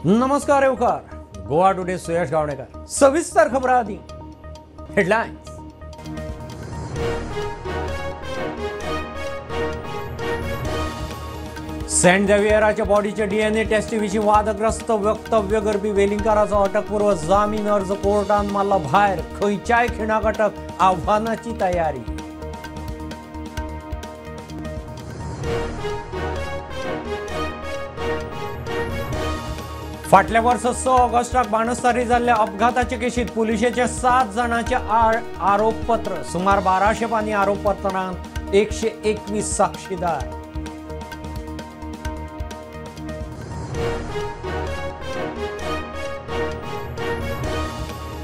नमस्कार येवकार. गोवा टुडे सुयश गावणेकर. सविस्तर खबर आधी हेडलाइन्स. सेंट झेवियराच्या बॉडीचे डीएनए टेस्टी विशीं वादग्रस्त वक्तव्य करपी वेलिंगकाराचो अटकपूर्व जामीन अर्ज कोर्टान मारला भायर. खंयच्याय खिणाक अटक, आव्हानाची तयारी. फाटल्या वर्सा 6 ऑगस्टाक बाणस्तारी जाल्ल्या अपघाताचे केशीत पुलिशेचे 7 जाणांचे आरोपपत्र. सुमार 1200 पानी आरोपपत्रांत 121 साक्षीदार.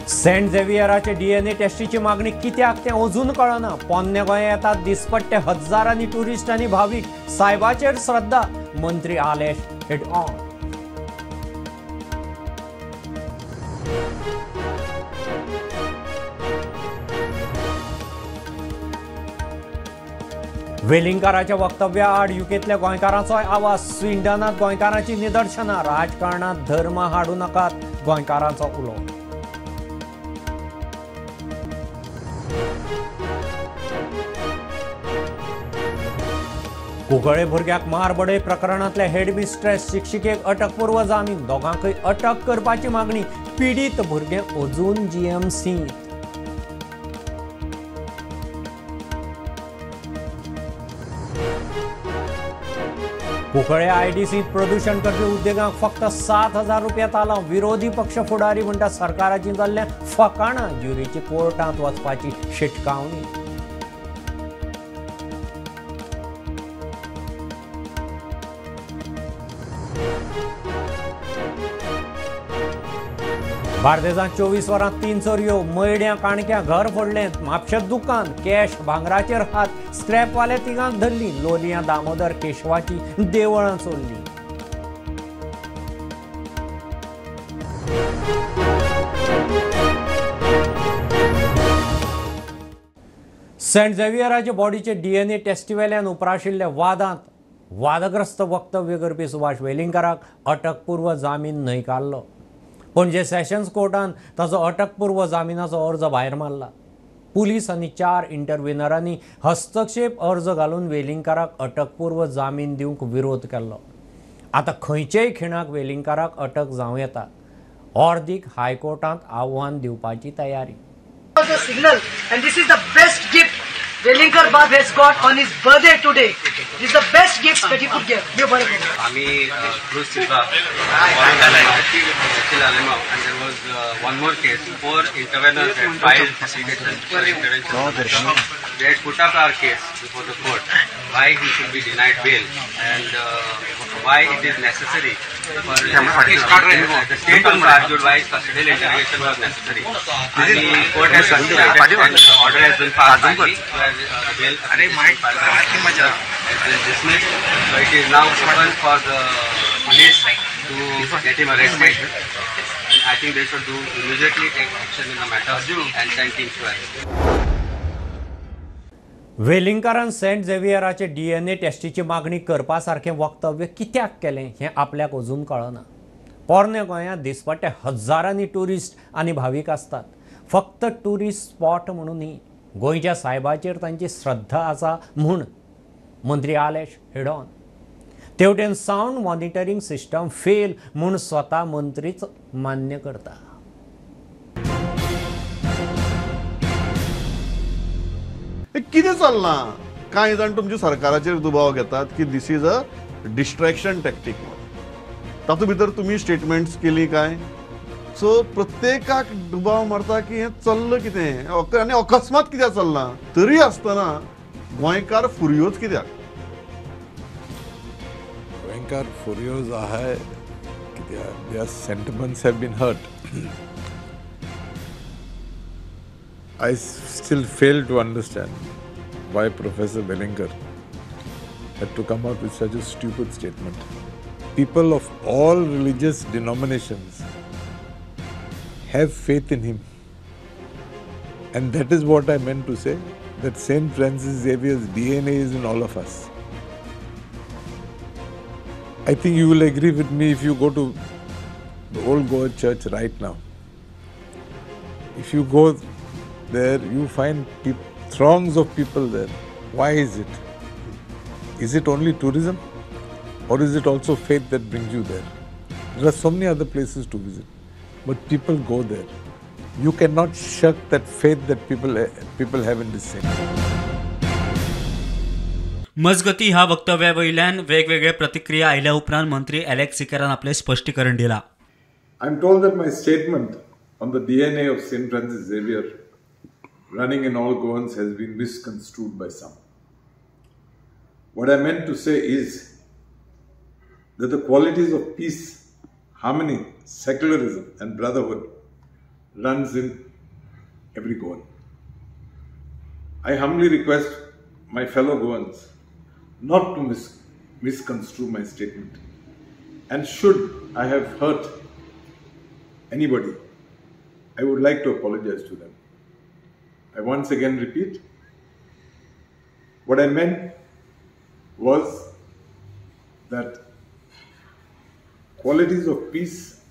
सेंट झेवियराचे डीएनए टेस्टीची मागणी कित्याक तें अजून कळना. पोन्ने गोंया येतात दिसपट्टे हजारांनी टुरिस्ट आनी भावीक. सायबाचेर श्रद्धा, मंत्री आलेश हेड ऑन. वेलिंगकाराच्या वक्तव्या आड युकेतल्या गोंयकारांचोय आवाज. स्विडनात गोंयकारांची निदर्शनां. राजकारणात धर्म हाडू नाकात, गोंयकारांचो उलो. कुंकळे भुरग्याक मारबडे प्रकरणांतल्या हेडमिस्ट्रेस शिक्षिकेक अटकपूर्व जामीन. दोगांकय अटक करपाची मागणी. पिडीत भुरगे अजून जीएमसींत. कुंकळे आयडीसीत प्रदूषण करपी उद्देगांक फक्त 7,000 रुपया तालांव. विरोधी पक्ष फुडारी म्हणटा सरकाराची जाल्ल्या फकाणां. ज्युरीची कोर्टांत वचपाची शिटकावणी. बार्देजांत 24 वरांत 3 चोरयो. मयड्यां काणक्यां घर फोडलें. म्हापशें दुकान. कॅश भांगराचेर हात. स्क्रॅपवाले तिगांक धरली. लोलयां दामोदर केशवाची देवळां चोरली. सेंट झेवियराचे बॉडीचे डीएनए टेस्टीवेल्यान उप्राशिल्ल्या वादांत वादग्रस्त वक्तव्य करपी सुभाष वेलिंगकाराक अटकपूर्व जामीन न्हयकारलो. पणजे सेशन्स कोर्टान ताचो अटकपूर्व जामिनाचो अर्ज भायर मारला. पुलीस आनी 4 इंटरव्हिनरांनी हस्तक्षेप अर्ज घालून वेलिंगकाराक अटकपूर्व जामीन दिवंक विरोध केल्लो. आतां खंयचेय खिणाक वेलिंगकाराक अटक जावं येता. ऑर्दीक हायकोर्टांत आव्हान दिवपाची तयारी. Signal, and this is the best gift Velinkar Bab has got on his birthday today. This is the best gift that he could give. आम्ही cruise Silva and there was one more case. 4 interveners had filed applications for intervention. They had put up our case before the court. Why he should be denied bail and why it is necessary for the state also argued why custodial interrogation was necessary. And the court has considered and the order has been passed finally where bail has been dismissed. So it is now open for the police to get him arrested. And I think they should do immediately take action in the matter and send teams to arrest. वेलिंगकारान saint झेवियराचे DNA टेस्टीची मागणी करपा सारखें वक्तव्य कित्याक केलें हें आपल्याक अजून कळना. पोरने गोंयांत दिसपट्टे हजारांनी टुरिस्ट आनी भावीक आसतात. फक्त टुरिस्ट स्पॉट म्हणून न्ही, गोंयच्या सायबाचेर तांची श्रद्धा आसा म्हूण मंत्री आलेश हेड ऑन. तेवटेन सावंड मॉनिटरींग सिस्टम फेल म्हूण स्वता मंत्रीच मान्य करता. कितें चलना? कांय जाण तुमच्या सरकाराचेर दुबाव घेतात की दिस इज अ डिस्ट्रॅक्शन टॅक्टीक. तातूंत भितर तुमी स्टेटमेंट्स केली काय? सो प्रत्येकाक दुबाव मारता की हें चल्लं कितें आनी अकस्मात कित्याक चलना. तरी आसतना गोंयकार फुर्योज कित्याक? गोंयकार फुर्योज आहाय कित्याक their sentiments have been hurt. I still fail to understand why Professor Velinkar had to come out with such a stupid statement. People of all religious denominations have faith in him. And that is what I meant to say, that St. Francis Xavier's DNA is in all of us. I think you will agree with me if you go to the old Goa church right now. If you go there, you find throngs of people there. Why is it? Is it only tourism? Or is it also faith that brings you there? There are so many other places to visit, but people go there. You cannot shirk that faith that people have in this city. मजगती ह्या वक्तव्यावयल्यान वेगवेगळे प्रतिक्रिया आयल्या उपरांत मंत्री Alex सिकेरान आपले स्पश्टीकरण दिला. I'm told that my statement on the DNA of St. Francis Xavier running in all Goans has been misconstrued by some. What I meant to say is that the qualities of peace, harmony, secularism and brotherhood runs in every Goan. I humbly request my fellow Goans not to misconstrue my statement. And should I have hurt anybody, I would like to apologize to them. I once again repeat, what I meant was that qualities of peace,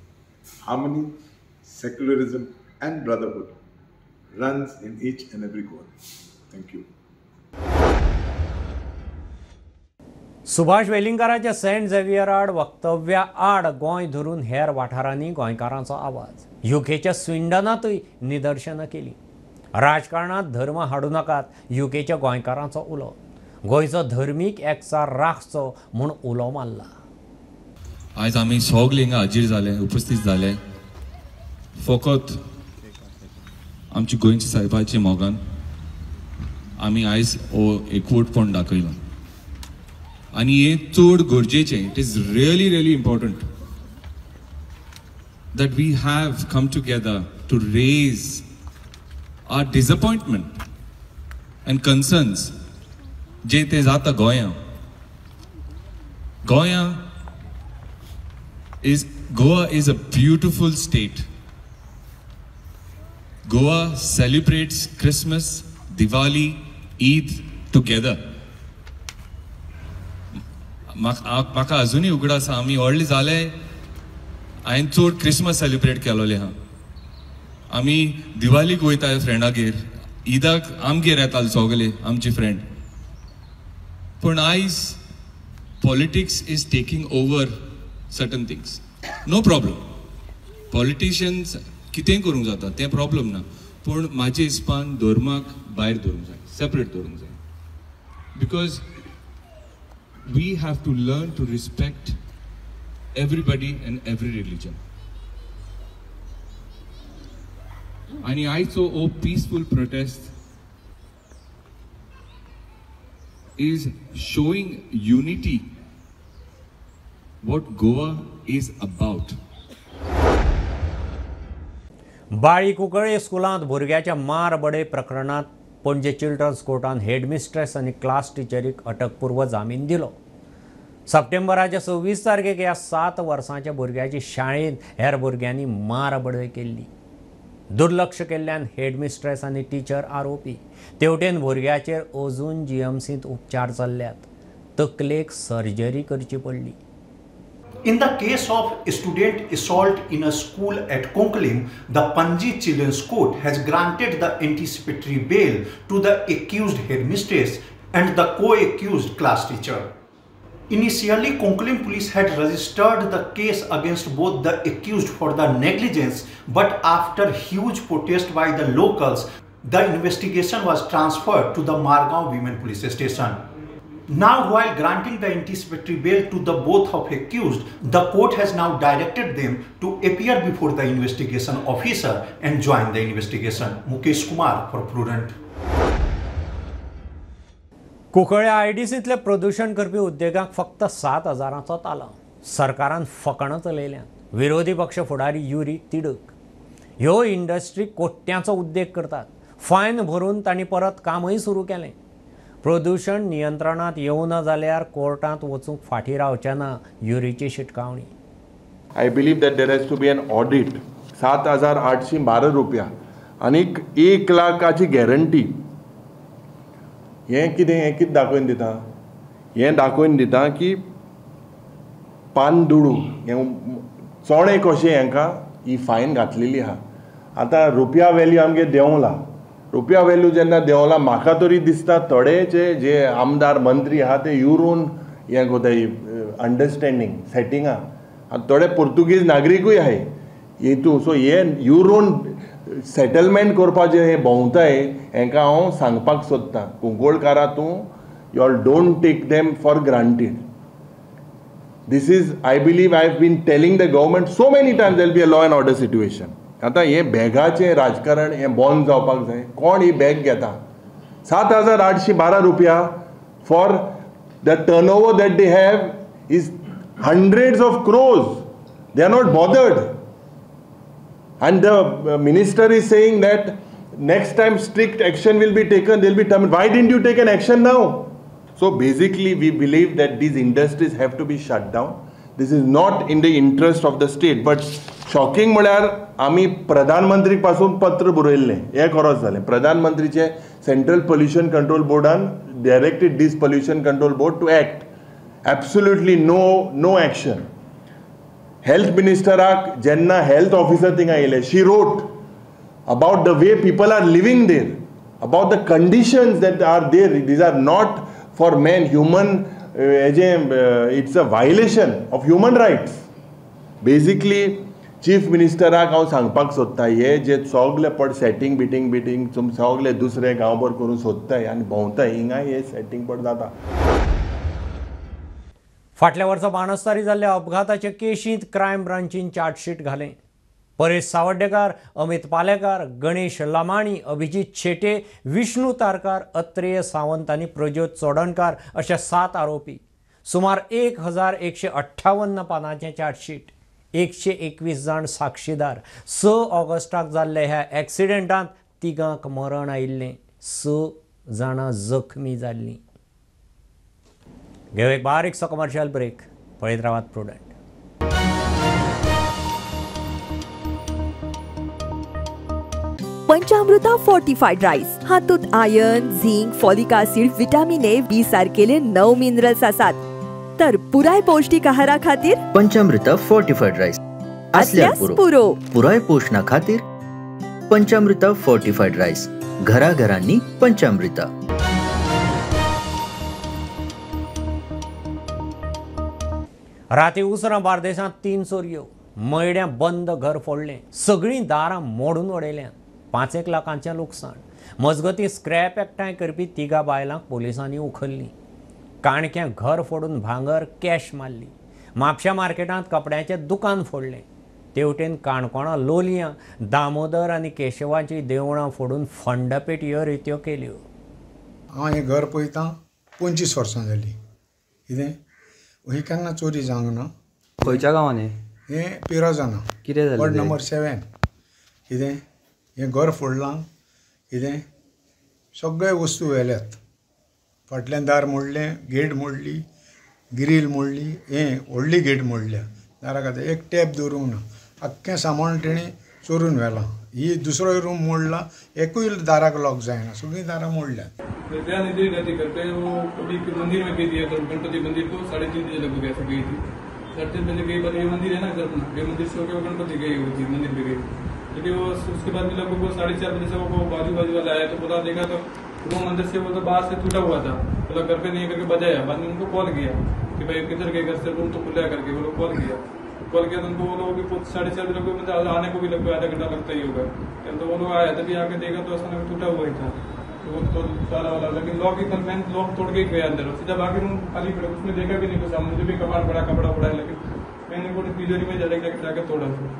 harmony, secularism and brotherhood runs in each and every Goan. Thank you. Subhash वेलिंगराच्या saint Xavier आड वक्तव्या आड गोंय धरून हेर वाठारांनी गोंयकारांचो आवाज. युकेच्या स्विंडनातूय निदर्शनां केली. राजकारणात धर्म हाडू नाकात युकेच्या गोंयकारांचो उलो. गोंयचो धर्मीक एकचार राखचो म्हूण उलो मारला. आज आमी सगळे हिंगा हाजीर जाले, उपस्थित जाले फकत आमची गोंयच्या साहेबाचे मोगान आमी आयज हो एकवटपण दाखयला. आणि हे चड गरजेचें. It is really really important that we have come together to raise our disappointment and concerns जे ते जाता गोंया. Goa is a beautiful state. Goa celebrates Christmas, Diwali, Eid together. म्हाका अजूनय उगड आसा आमी व्हडले जाले. हांवें चड क्रिसमस सेलिब्रेट केलोले आहा. आमी दिवालीक वयताय फ्रेंडागेर, ईदाक आमगेर येताले सगळे आमचे फ्रेंड. पूण आयज politics is taking over certain things. No problem, politicians कितेंय करूंक जाता तें प्रॉब्लम ना. पूण म्हाजे हिसपान धर्माक भायर दवरूंक जाय, सेपरेट दवरूंक जाय. Because we have to learn to respect everybody and every religion. And also a peaceful protest is showing unity, what Goa is about. बाळी कुंकळे स्कुलांत भुरग्याच्या मारबडे प्रकरणात पणजे चिल्ड्रन्स कोर्टान हेडमिस्ट्रेस आनी क्लास टिचरीक अटकपूर्व जामीन दिलो. सप्टेंबराच्या 26 तारखेक ह्या 7 वर्सांच्या भुरग्याची शाळेंत हेर भुरग्यांनी मारबडय केल्ली. दुर्लक्ष केल्ल्यान हेडमिस्ट्रेस आनी टिचर आरोपी. तेवटेन भुरग्याचेर अजून जीएमसींत उपचार चल्ल्यात. तकलेक सर्जरी करची पडली. In the case of student assault in a school at Konkalim, the Panji Children's Court has granted the anticipatory bail to the accused headmistress and the co-accused class teacher. Initially, Konkalim police had registered the case against both the accused for the negligence, but after huge protest by the locals, the investigation was transferred to the Margaon Women Police Station. Now, while granting the anticipatory bail to the both of accused, the court has now directed them to appear before the investigation officer and join the investigation. Mukesh Kumar for Prudent. Cuncolim आयडीसींतले प्रदूषण करपी उद्देगांक फक्त 7,000चो तालो. सरकारान फकाणां चलयल्यात. विरोधी पक्ष फुडारी Yuri तिडक. ह्यो industry कोट्यांचो उद्देग करतात. फायन भरून तांणी परत कामय सुरू केलें. प्रदूषण नियंत्रणात येवना जाल्यार कोर्टांत वचूंक फाटीं रावचें ना, युरीची शिटकावणी. I believe that there has to be an audit. 7,812 रुपया आनीक 1 लाखाची गॅरंटी. हें कितें दाखोवन दिता? हें दाखोवन दिता की पान दुडू हें चोडे कशें हांकां ही फायन घातलेली आहा. आतां रुपया व्हॅल्यू आमगे देंवला. रुपया व्हॅल्यू जेन्ना देंवला म्हाका तरी दिसता थोडेचे जे आमदार मंत्री आहा ते युरोन हें कोताय अंडरस्टँडींग सेटिंगा आनी थोडे पोर्तुगीज नागरिकूय आहाय हेतू. सो हे युरोन सेटलमेंट करपाचें हे भोंवताय हांकां हांव सांगपाक सोदतां कुंकळकारा तूं you all don't take them for granted. This is, I believe, I have been telling the government so many times there will be a law and order situation. आतां हे बॅगाचें राजकारण हें बंद जावपाक जाय. कोण ही बॅग घेता? 7,812 रुपया for the turnover that they have is hundreds of crores. They are not bothered. And the minister is saying that next time strict action will be taken, they will be terminated. Why didn't you take an action now? So basically we believe that these industries have to be shut down. This is not in the interest of the state. But shocking म्हळ्यार आमी प्रधानमंत्री पासून पत्र बरयल्लें हें खरोच जालें. प्रधानमंत्रीचे सेंट्रल पोल्युशन कंट्रोल बोर्डान directed this pollution control board to act. Absolutely no action. Health मिनिस्टराक जेन्ना हेल्थ ऑफिसर थिंगा येयले she wrote about the way people are living there, about the conditions that are there. These are not for men, human, it's a violation of human rights. Basically, chief ministeraक हांव सांगपाक सोदता हे जे सगळे पड setting beating सगळे दुसरे गांवभर करून सोदताय आनी भोंवताय हिंगा हे सेटिंग पड जाता. फाटल्या वर्सा बाणस्तारी जाल्ल्या अपघाताचे केशींत क्रायम ब्रांचीन चार्जशीट घालें. परेश सावड्डेकार, अमित पालेकार, गणेश लामाणी, अभिजीत शेटे, विष्णू तारकार, अत्रेय सावंत आनी प्रज्योत चोडणकार अशे 7 आरोपी. सुमार 1,158 पानांचें चार्जशीट. 121 जाण साक्षीदार. 6 ऑगस्टाक जाल्ल्या ह्या एक्सिडेंटांत 3 मरण आयिल्लें, 6 जाणां जखमी जाल्लीं. घेव एक बारीकसो कमर्शियल ब्रेक. पळयत रावात प्रुडंट. पंचामृता फोर्टिफाईड राईस हातूंत iron, zinc, folic acid, vitamin A, B सारकेले 9 मिनरल्स आसात. तर पुराय पौष्टिक आहारा खातीर पंचामृता फोर्टिफाईड राईस असल्यार पुरो. पुराय पोषणा खातीर पंचामृता फोर्टिफाईड राईस. घराघरांनी पंचामृता. राती उसरां बार्देसांत 3 चोरयो. मयड्यां बंद घर फोडलें. सगळीं दारां मोडून उडयल्यात. 5 लाखांचें लुकसाण. मजगतीं स्क्रॅप एकठांय करपी 3 बायलांक पोलिसांनी उखल्लीं. काणक्यां घर फोडून भांगर, कॅश मारली. म्हापश्या मार्केटांत कपड्याचें दुकान फोडलें. तेवटेन काणकोणा लोलयां दामोदर आनी केशवाची देवळां फोडून फंडपेटयो रित्यो केल्यो. हांव हें घर पळयतां 25 वर्सां जालीं. कितें ही केन्ना चोरी जावंक ना. खंयच्या गांवांनी हें पिरोजाना. कितें जालें? Ward number 7. कितें हें घर फोडलां. कितें सगळे वस्तू व्हेल्यात. फाटल्यान दार मोडलें, गेट मोडली, ग्रील मोडली, हें व्हडली गेट मोडल्या. दारा खातीर एक टॅप दवरूंक ना. आख्खें सामान तेणें चोरून व्हेलां. ही दुसरो रूम मोडला, एकूय दाराक लॉक जायना, सगळीं दारां मोडल्यात. निधि गति करके वो कभी मंदिर में गई थी, गणपति मंदिर को 3:30 बजे लगभग ऐसे गई थी. 3:30 बजे गई, पर ये मंदिर है ना अपना, ये मंदिर से होकर गणपति गई हुई थी, मंदिर पे गई. लेकिन वो उसके बाद में लगभग वो 4:30 बजे से वो बाजू वाला आया तो बोला देखा तो रूम अंदर से वो तो बाहर से टूटा हुआ था. बोला घर पे नहीं करके बजाया. बाद में उनको कॉल किया कि भाई किधर गए, घर से रूम तो खुला करके. वो लोग कॉल किया तो उनको वो लोग 4:30 बजे लगभग आने को भी लगभग आधा घंटा लगता ही होगा. तो वो लोग आया तभी आके देखा तो ऐसा टूटा हुआ ही था. तो ताला वाला, लेकिन लॉक ही मैंने लॉक तोड़ के गया अंदर. सीधा बाकी रूम खाली पड़ा, उसमें देखा भी नहीं कुछ. मुझे भी कबाड़ पड़ा, कपड़ा पड़ा है, लेकिन मैंने वो तिजोरी में जाकर तोड़ा उसमें.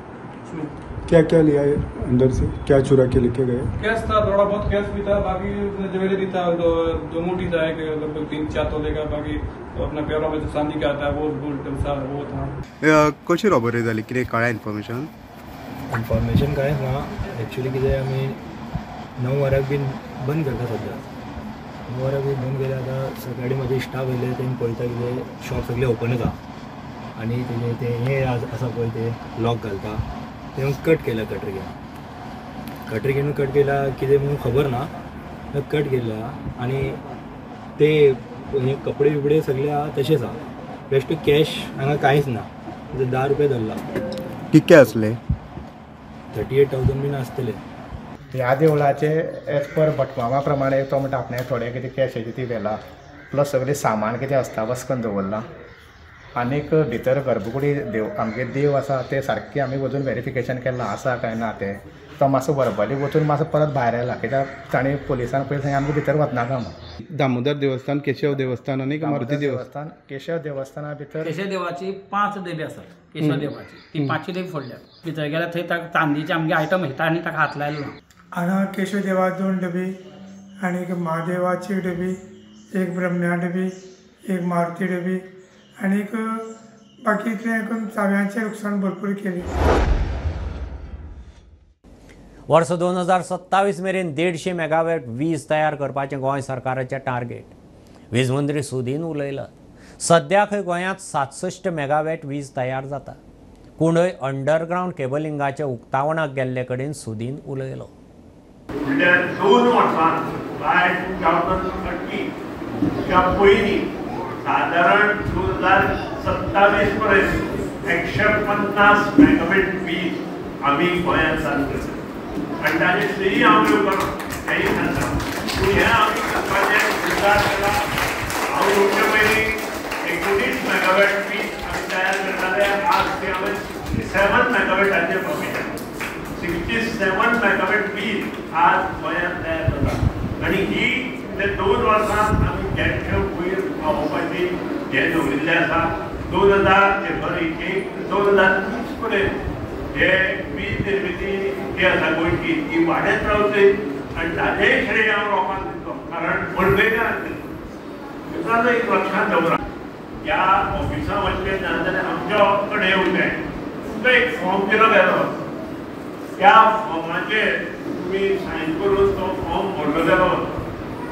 क्या क्या लिया है अंदर से, क्या चुरा के लेके गए? कैश था, थोड़ा बहुत कैश भी था, बाकी ज्वेलरी था, दो मोटी था, एक लगभग 3-4 तोले का. बाकी तो अपना पैरों में चांदी का आता है वो था. कशी रॉबरी जाली, कितें कळ्ळें इन्फॉर्मेशन कांयच ना. एक्चुअली कितें आमी 9 वरांक बीन बंद करता सद्या. 9 वरांक बीन बंद केल्या. आतां सकाळीं म्हजे स्टाफ येयले, तेणी पळयता कितें शॉप सगळें ओपनूच आहा आनी तेजें हें आसा पळय तें लॉक घालता तें कट केल्या. कटरीकेन कट केला कितें म्हणून खबर ना. कट केला आनी ते हे कपडे बिपडे सगळे आहा तशेंच आहा. बेश्ट कॅश हांगा कांयच ना. 10 रुपया धरला. कितके असले? 38,000 बीन आसतले. ह्या देवळाचे एज पर भटमामा प्रमाणे तो म्हणटा आपणे थोडे कितें कॅशाची ती व्हेला प्लस सगळें सामान कितें आसता वस्कन दवरला. आनीक भितर गर्भकुडी देव आमगे देव आसा ते सारके आमी वचून व्हेरिफिकेशन केलां आसा काय ना ते. तो मातसो वरपली वचून मातसो परत भायर आयला कित्याक ताणें पुलिसान पयलीं थंय आमकां भितर वचनाका म्हणून. दामोदर देवस्थान, केशव देवस्थान आनी मारुती देवस्थान. केशव देवस्थाना भितर केशव देवाची 5 डेबी आसात. केशव देवाची ती 5ची डेबी फोडल्या. भितर गेल्यार थंय ताका चांदीचे आमगे आयटम येता आनी ताका हात लायलो ना. हांगा केशव देवा 2 डबी आनी एक महादेवाची डबी, एक ब्रह्म्या डबी, एक मारुती डबी आनी बाकी इतलें एकूण चाव्यांचें लुकसाण भरपूर केली. वर्स 2027 मेरेन 150 मेगावॅट वीज तयार करपाचें गोंय सरकाराचें टार्गेट. वीज मंत्री सुदीन उलयलां. सद्याक गोंयांत 67 मेगावॅट वीज तयार जाता. कुंडय अंडरग्रावंड केबलिंगाच्या उक्तावणाक गेल्ले कडेन सुदीन उलयलो. फुडल्या 2 वर्सांत बाय 2030च्या पयलीं साधारण 2027 पर्यंत 150 मेगावॅट वीज आमी गोंयांत चालू करता. आनी ताचे श्रेय हांव घेवपाना हेंय सांगता. पूण हें आमी करपाचें विचार केला. हांव येवचे पयलीं 19 मेगावॅट वीज आमी तयार करताले. आज ते हांवें 67 मेगावॅटाचेर पावयल्या. 67 मेगावॅट वीज आज गोंयांत तयार जाता. आनी ही ते 2 वर्सांत आमी जेंचे वयर पावोवपाची हें दवरिल्लें आसा. 2030 पर्यंत हे वीज निर्मिती जी आसा गोंयची ती वाडत रावतली आनी ताचेय श्रेय हांव लोकांक दितलो. कारण पणवेकार मित्रांनो एक लक्षांत दवरा, ह्या ऑफिसां वचचें ना जाल्यार आमच्या कडेन येवचें. तुमकां एक फॉर्म दिलो गेलो. त्या फॉर्माचेर तुमी सायन करून तो फॉर्म भरलो गेलो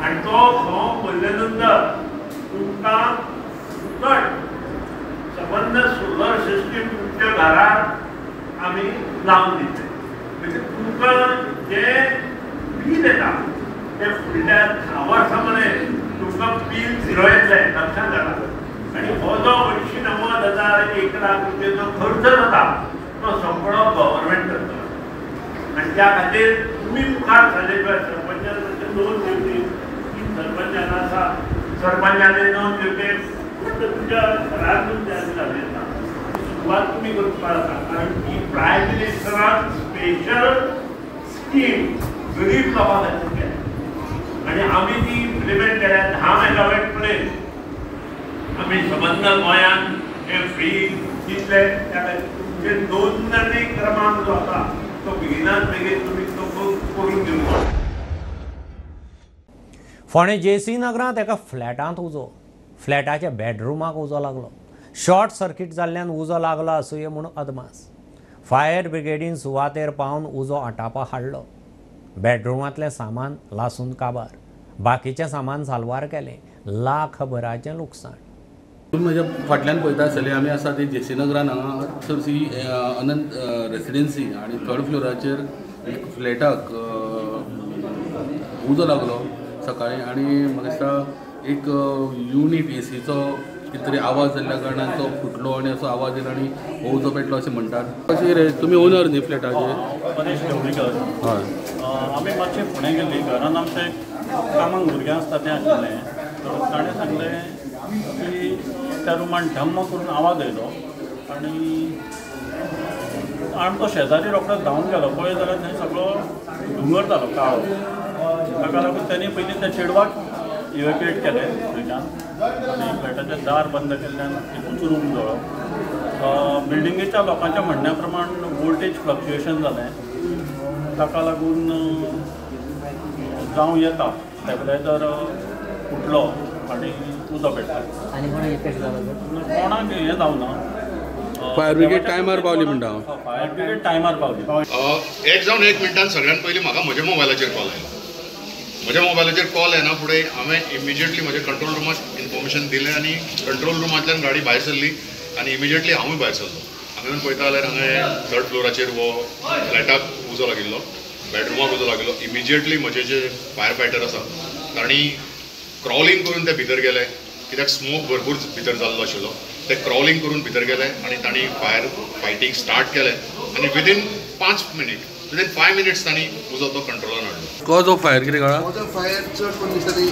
आनी तो फॉर्म भरले नंतर तुमकां फुकट संबंद सोलर सिस्टम तुमच्या घरार आमी लावन दितले. म्हणजे तुमकां जें बील येता तें फुडल्या 10 वर्सां मेरेन तुमकां बील झिरो येतलें. लक्षांत घाला. आनी हो जो 80-90,000 1 लाख रुपयाचो खर्च जाता तो सगळो गव्हर्मेंट करता. आनी त्या खातीर तुमी मुखार झाले पळय सरपंचान नोंद घेवची. सरपंचान आसा सरपंचाने नोंद घेवची. तुमच्या घरांतून ते आमी घालयता. सुरवात तुम्ही करपाक जाता. कारण ही प्रायम मिनिस्टरान स्पेशल स्कीम गरीब लोकां खातीर केल्या आनी आमी ती इम्प्लिमेंट केल्या. 10 मेगावॅट पर्यंत आमी संबंद गोंयांत हे फ्री दितले. त्या खातीर तुमचे नोंदणी क्रमांक जो आसा तो बेगिनात बेगीन तुमी तो करून घेवचो. फोंडे JC नगरांत एका फ्लॅटांत उजो. फ्लॅटाच्या बेडरुमाक उजो लागलो. शॉर्ट सर्किट जाल्ल्यान उजो लागलो आसूय म्हूण अदमास. फायर ब्रिगेडीन सुवातेर पावन उजो आटापा हाडलो. बेडरुमांतलें सामान लासून काबार. बाकीचें सामान साल्वार केलें. लाखभराचें लुकसाण. म्हज्या फाटल्यान पळयता आसतले आमी आसा ती JC नगरान हांगा चडशी अनंत रेसिडेन्सी आनी 3rd फ्लोराचेर एक फ्लॅटाक उजो लागलो सकाळीं. आनी म्हाका दिसता एक युनीट ACचो कितें तरी आवाज जाल्ल्या कारणान तो फुटलो आनी असो आवाज येयलो आनी हो उजो पेटलो अशें म्हणटात. कशें रे तुमी ओनर न्ही फ्लॅटाचे? मनीश ढवळीकर. हय. आमी मातशें फुडें गेल्ली. घरान आमचे कामाक भुरगें आसता तें आशिल्लें. ताणें सांगलें की त्या रुमान ढम्म करून आवाज येयलो आनी आमचो शेजारी रोखडोच धांवून गेलो. पळय जाल्यार थंय सगळो धुंवर जालो काळो. ताका लागून तांणी पयलीं त्या चेडवाक इवॅक्युएट केलें थंयच्यान आनी फ्लॅटाचें दार बंद केल्ल्यान एकूच रूम जळो. बिल्डिंगेच्या लोकांच्या म्हणण्या प्रमाण वोल्टेज फ्लक्च्युएशन जालें. ताका लागून जावं येता स्टॅबिलायझर फुटलो आनी उजो पेटलो. कोणाक हें जावना. फायर ब्रिगेड टायमार पावली म्हणटा हांव. फायर ब्रिगेड टायमार पावली. एक जावन 1 मिनटान सगळ्यात पयलीं म्हाका म्हज्या मोबायलाचेर कॉल आयलो. म्हज्या मोबायलाचेर कॉल येना फुडें हांवें इमिजिएटली म्हज्या कंट्रोल रुमाक इन्फॉर्मेशन दिलें आनी कंट्रोल रुमांतल्यान गाडी भायर सरली आनी इमिजिएटली हांवूय भायर सरलो. हांवें पळयता जाल्यार हांगा 3rd फ्लोराचेर वो फ्लॅटाक उजो लागिल्लो. बेडरुमाक उजो लागिल्लो. इमिजिएटली म्हजे जे फायर फायटर आसा तांणी क्रॉलिंग करून ते भितर गेले. कित्याक स्मोक भरपूर भितर जाल्लो आशिल्लो. ते क्रॉलिंग करून भितर गेले आनी तांणी फायर फायटींग स्टार्ट केलें आणि विदीन 5 मिनिट्स तांणी उजो तो कंट्रोलान हाडलो. कॉज ऑफ फायर कितें कळ्ळां? कॉज ऑफ फायर चड कोण दिसता ते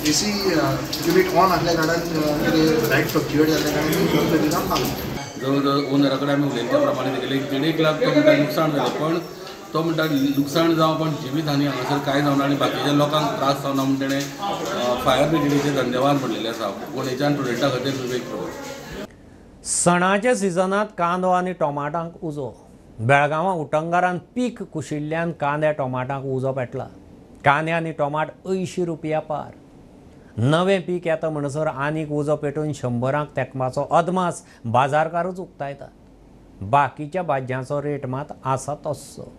AC युनिट ऑन आसल्या कारणान लायट फ्लक्च्युएट जाल्ल्या कारणान तें काम पावलें. जवळ जवळ ओनरा कडेन आमी उलयले त्या प्रमाणे तेगेले 1.5 लाख तो म्हणटा लुकसाण जालें, पण तो म्हणटा लुकसाण जावं पण जिवीत हानी हांगासर कांय जावना आनी बाकीच्या लोकांक त्रास जावना म्हूण तेणें फायर ब्रिगेडीचे धन्यवाद म्हणलेले आसा कोणेच्यान स्टुडंटा खातीर विवेक प्रभू. सणाच्या सिजनात कांदो आनी टोमाटांक उजो. बेळगांवां उटंगारान पीक कुशिल्ल्यान कांद्या टोमाटांक उजो पेटला. कांदे आनी टोमाट 80 रुपया पार. नवें पीक येता म्हणसर आनीक उजो पेटून 100रांक तेकमाचो अदमास बाजारकारूच उक्तायतात. बाकीच्या भाज्यांचो रेट मात आसा तस्सो.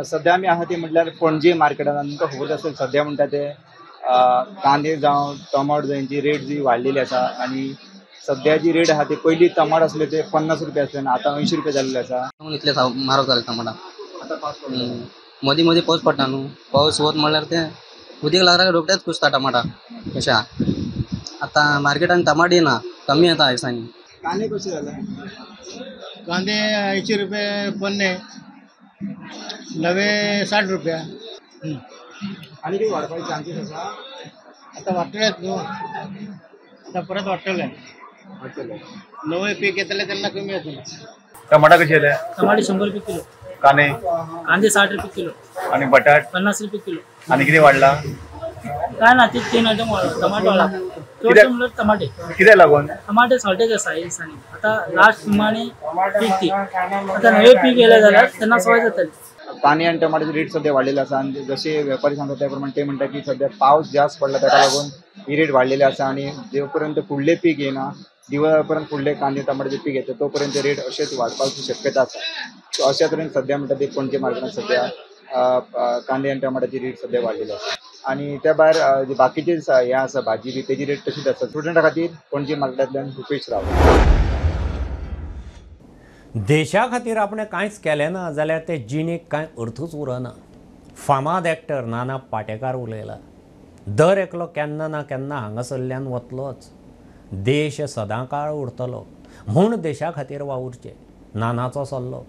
सध्या आमी आहा ती म्हटल्यार पणजे मार्केटान तुमकां खबर आसत सध्या म्हणटा ते कांदे जावं टोमाट जांची रेट जी वाडलेली आसा आनी सध्या जी रेट आहा ती पयलीं टोमाट आसले ते 50 रुपया आसले आनी आतां 80 रुपया जाल्ले आसा. इतले म्हारग जाले टोमाटा. मदीं मदीं पावस पडटा न्हू, पावस वत म्हणल्यार तें उदीक लागल्यार रोखडेच कुसता टमाटा कशें आहा. आतां मार्केटान टमाट येना, कमी येता दिसांनी. कांदे कशे जाले? कांदे 80 रुपये पन्ने, नवे 60 रुपया. आनी कितें वाडपाचे चान्सीस आसा? आता वाडटलेच न्हू, आता परत वाडटले. नवे पीक येतले तेन्ना कमी येतले. टमाटा कशी येले? टमाटे 100 रुपये किलो. कांदे 60 रुपये किलो. आणि बटाट 50 रुपये किलो. आणि किती वाढला? काय ना ते 3 आयटम वाडला. टमाटो वाडला. चडशे म्हणल्यार टमाटे. कित्याक लागून? टमाटे शॉर्टेज आसा ह्या दिसांनी. आता लास्ट प्रमाणे पीक ती. आता नवे पीक येयले जाल्यार तेन्ना सवाय जातली. कांदे आनी टमाटाचे रेट सध्या वाडलेले आसा आनी जशे वेपारी सांगता त्या प्रमाणे ते म्हणटा की सध्या पावस जास्त पडला ताका लागून ही रेट वाडलेली आसा आनी जे पर्यंत फुडले पीक येना दिवाळी पर्यंत फुडले कांदे टमाटाचे पीक येता तो पर्यंत रेट अशेच वाडपाची शक्यता आसा. सो अशा तरेन सध्या म्हणटा ते पणजे मार्केटान सध्या कांदे आनी टमाटाची रेट सध्या वाडलेली आसा. आनी त्या भायर जे बाकीचे हे आसा भाजी बी तेजी रेट तशीच आसा. स्टुडंटा खातीर पणजे मार्केटांतल्यान रुपेश राव. देशा खातीर आपणें कांयच केलें ना जाल्यार ते जिणेक कांय अर्थूच उरना. फामाद एक्टर नाना पाटेकार उलयला. दर एकलो केन्ना ना केन्ना हांगासरल्यान वतलोच. देश सदांकाळ उरतलो म्हूण देशा खातीर वावुरचें नानाचो सल्लो.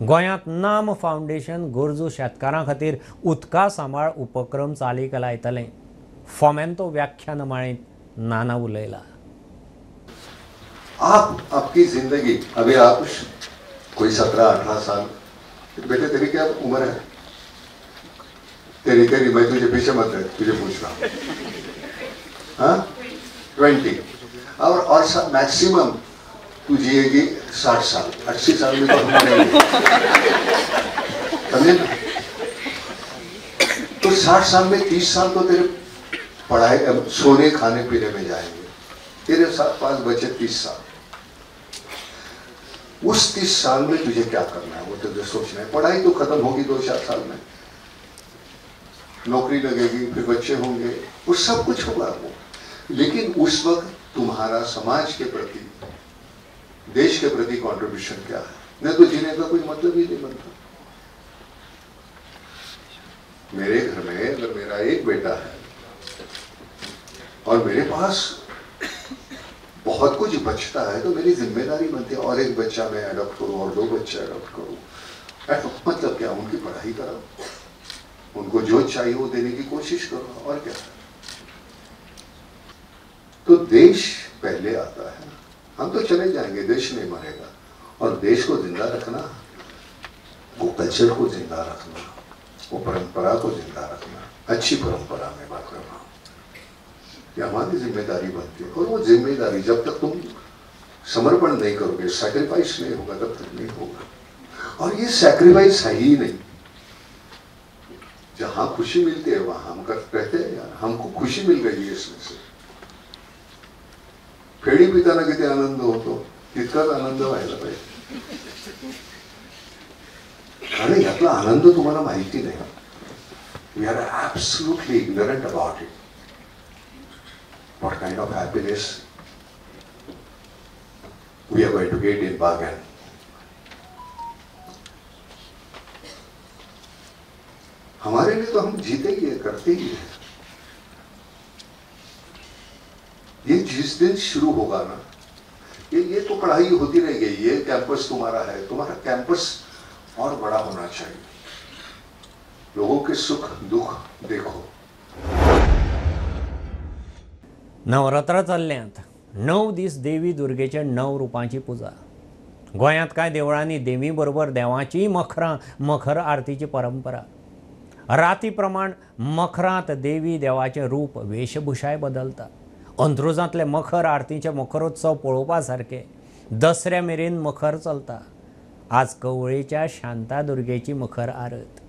गोंयांत नाम फावंडेशन गरजू शेतकारां खातीर उदका सांबाळ उपक्रम चालीक लायतलें. फोमेंतो व्याख्यान माळेंत नाना उलयला. आपकी जिंदगी अभी आप कोई 17-18 साल बेटे तेरी क्या उम्र है? तेरी मैं तुझे पीछे मत है, तुझे पूछ रहा हूँ. हाँ 20 और मैक्सिमम तू जिएगी 60 साल. 80 साल में तो हम मरेंगे. समझे? तो 60 साल में 30 साल तो तेरे पढ़ाई सोने खाने पीने में जाएंगे. तेरे साथ पास बचे 30 साल. उस 30 साल में तुझे क्या करना है वो तुझे सोचना है. पढ़ाई तो खत्म होगी 2-4 साल में, नौकरी लगेगी, फिर बच्चे होंगे, वो सब कुछ होगा वो. लेकिन उस वक्त तुम्हारा समाज के प्रति, देश के प्रति कंट्रीब्यूशन क्या है? नहीं तो जीने का कोई मतलब ही नहीं बनता. मेरे घर में अगर मेरा एक बेटा है और मेरे पास बहुत कुछ बचता है तो मेरी जिम्मेदारी बनती है और एक बच्चा मैं अडॉप्ट करूं और 2 बच्चे अडॉप्ट करूं. अडॉप्ट मतलब क्या? उनकी पढ़ाई करो, उनको जो चाहिए वो देने की कोशिश करो, और क्या. तो देश पहले आता है. हम तो चले जाएंगे, देश नहीं मरेगा. और देश को जिंदा रखना, वो कल्चर को जिंदा रखना, वो परंपरा को जिंदा रखना, अच्छी परंपरा में बात कर रहा हूँ, ये हमारी जिम्मेदारी बनती है. और वो जिम्मेदारी जब तक तुम समर्पण नहीं करोगे, सैक्रिफाइस नहीं होगा, तब तक नहीं होगा. और ये सैक्रिफाइस है ही नहीं. जहां खुशी मिलती है वहां हम कहते हैं यार हमको खुशी मिल रही है इसमें से. फेडी पिताना किती आनंद होतो तितकाच आनंद व्हायला पाहिजे. आणि यातला आनंद तुम्हाला माहिती नाही. We are absolutely ignorant about it. What kind of happiness we are going to get in bargain. हमारे लिए तो हम जीते ही है, करते ही है. ये जिस दिन शुरू होगा ना, ये ये तो पढ़ाई होती रह गई, ये कैंपस तुम्हारा है, तुम्हारा कैंपस और बड़ा होना चाहिए। लोगों के सुख दुख देखो। नवरात्र चल्ल्यांत 9 दीस देवी दुर्गेच्या 9 रुपांची पुजा। गोंयांत कांय देवळांनी देवी बरोबर देवाची मखर आरतीची परंपरा। राती प्रमाण मखरांत देवी देवाचें रूप वेशभूषाय बदलता। अंत्रुजांतले मखर आरतीचे मखरोत्सव पळोवपा सारके। दसऱ्या मेरेन मखर चलता। आज कवळेच्या शांतादुर्गेची मखर आरत।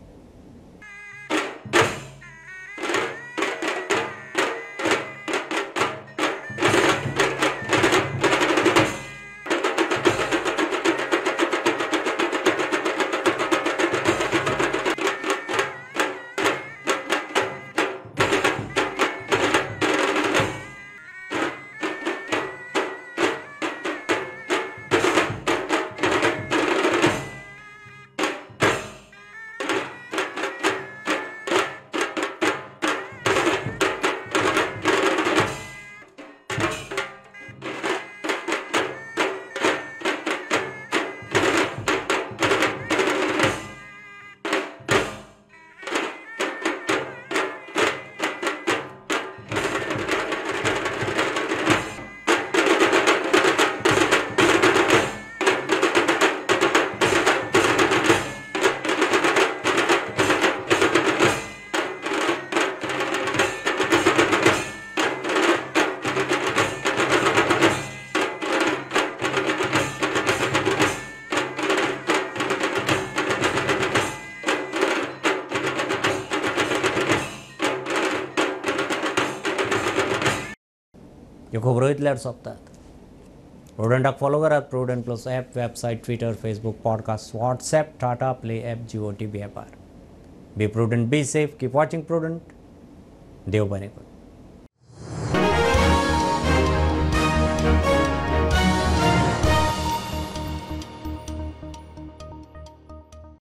ह्यो खबरो इतल्यार सोंपतात। प्रुडंटाक फॉलो करात। Prudent plus app, website, Twitter, Facebook, podcast, WhatsApp, Tata play app, Jio TV ॲपार। Be prudent, be safe, keep watching prudent. देव बरें करूं।